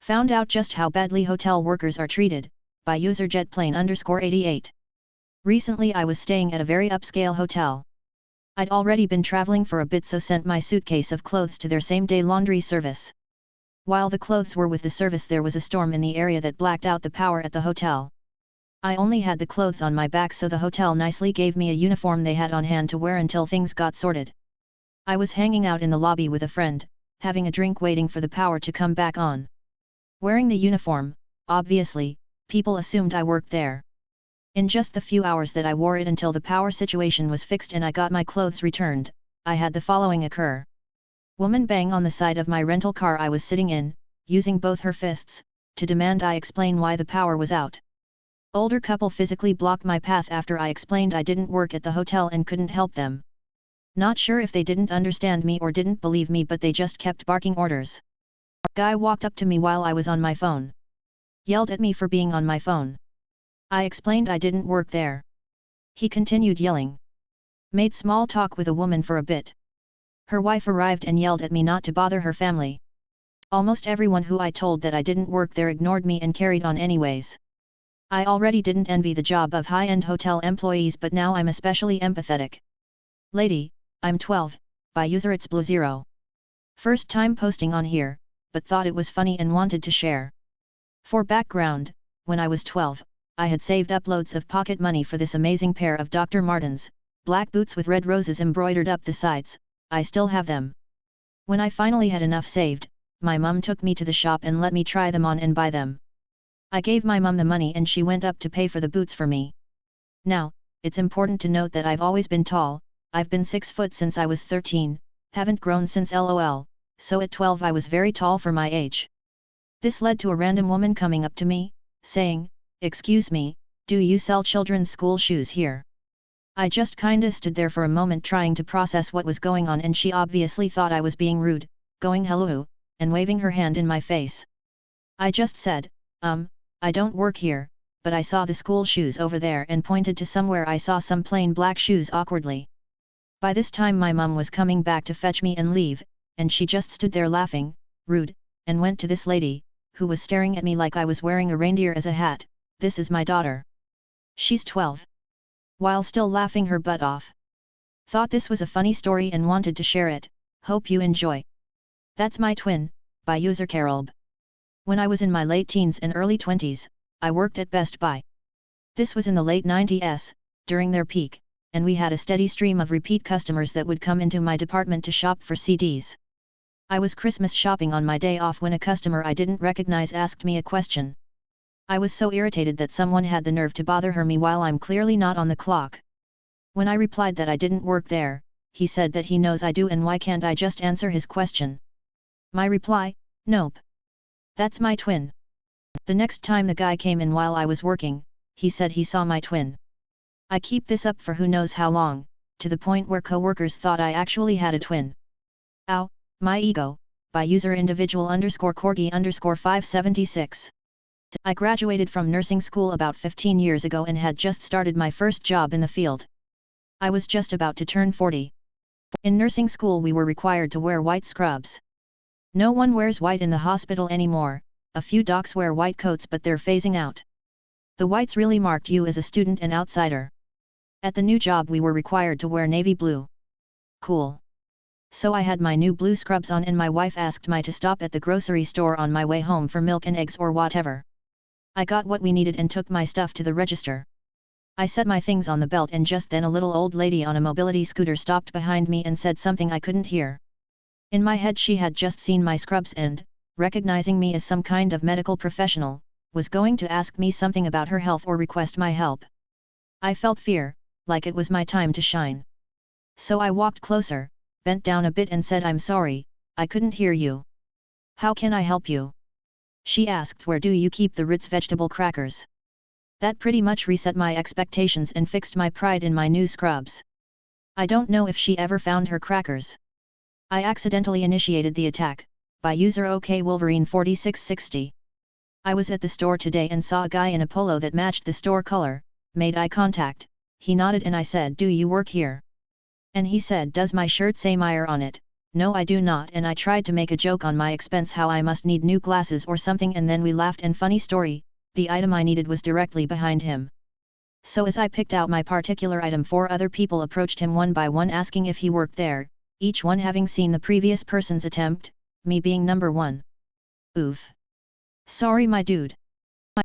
Found out just how badly hotel workers are treated, by user jetplane_88. Recently I was staying at a very upscale hotel. I'd already been traveling for a bit, so sent my suitcase of clothes to their same-day laundry service. While the clothes were with the service, there was a storm in the area that blacked out the power at the hotel. I only had the clothes on my back, so the hotel nicely gave me a uniform they had on hand to wear until things got sorted. I was hanging out in the lobby with a friend, having a drink, waiting for the power to come back on. Wearing the uniform, obviously, people assumed I worked there. In just the few hours that I wore it until the power situation was fixed and I got my clothes returned, I had the following occur. Woman bang on the side of my rental car I was sitting in, using both her fists, to demand I explain why the power was out. Older couple physically blocked my path after I explained I didn't work at the hotel and couldn't help them. Not sure if they didn't understand me or didn't believe me, but they just kept barking orders. Guy walked up to me while I was on my phone. Yelled at me for being on my phone. I explained I didn't work there. He continued yelling. Made small talk with a woman for a bit. Her wife arrived and yelled at me not to bother her family. Almost everyone who I told that I didn't work there ignored me and carried on anyways. I already didn't envy the job of high-end hotel employees, but now I'm especially empathetic. Lady, I'm 12, by user it's Blue Zero. First time posting on here, but thought it was funny and wanted to share. For background, when I was 12, I had saved up loads of pocket money for this amazing pair of Dr. Martens, black boots with red roses embroidered up the sides. I still have them. When I finally had enough saved, my mum took me to the shop and let me try them on and buy them. I gave my mum the money and she went up to pay for the boots for me. Now, it's important to note that I've always been tall. I've been 6 foot since I was 13, haven't grown since LOL, so at 12 I was very tall for my age. This led to a random woman coming up to me, saying, "Excuse me, do you sell children's school shoes here?" I just kinda stood there for a moment trying to process what was going on, and she obviously thought I was being rude, going hello, and waving her hand in my face. I just said, I don't work here, but I saw the school shoes over there, and pointed to somewhere I saw some plain black shoes awkwardly. By this time my mum was coming back to fetch me and leave, and she just stood there laughing, rude, and went to this lady, who was staring at me like I was wearing a reindeer as a hat. "This is my daughter. She's 12. While still laughing her butt off. Thought this was a funny story and wanted to share it. Hope you enjoy. That's my twin, by user Carolb. When I was in my late teens and early 20s, I worked at Best Buy. This was in the late 90s, during their peak, and we had a steady stream of repeat customers that would come into my department to shop for CDs. I was Christmas shopping on my day off when a customer I didn't recognize asked me a question. I was so irritated that someone had the nerve to bother me while I'm clearly not on the clock. When I replied that I didn't work there, he said that he knows I do and why can't I just answer his question. My reply, nope. That's my twin. The next time the guy came in while I was working, he said he saw my twin. I keep this up for who knows how long, to the point where co-workers thought I actually had a twin. Ow, my ego, by user individual_corgi_576. I graduated from nursing school about 15 years ago and had just started my first job in the field. I was just about to turn 40. In nursing school we were required to wear white scrubs. No one wears white in the hospital anymore, a few docs wear white coats but they're phasing out. The whites really marked you as a student and outsider. At the new job we were required to wear navy blue. Cool. So I had my new blue scrubs on and my wife asked me to stop at the grocery store on my way home for milk and eggs or whatever. I got what we needed and took my stuff to the register. I set my things on the belt and just then a little old lady on a mobility scooter stopped behind me and said something I couldn't hear. In my head she had just seen my scrubs and, recognizing me as some kind of medical professional, was going to ask me something about her health or request my help. I felt fear, like it was my time to shine. So I walked closer, bent down a bit and said, "I'm sorry, I couldn't hear you. How can I help you?" She asked, "Where do you keep the Ritz vegetable crackers?" That pretty much reset my expectations and fixed my pride in my new scrubs. I don't know if she ever found her crackers. I accidentally initiated the attack, by user OKWolverine4660. I was at the store today and saw a guy in a polo that matched the store color, made eye contact, he nodded and I said, "Do you work here?" And he said, "Does my shirt say Meyer on it?" No, I do not, and I tried to make a joke on my expense how I must need new glasses or something, and then we laughed. And funny story, the item I needed was directly behind him. So as I picked out my particular item, 4 other people approached him one by one asking if he worked there, each one having seen the previous person's attempt, me being number 1. Oof. Sorry my dude.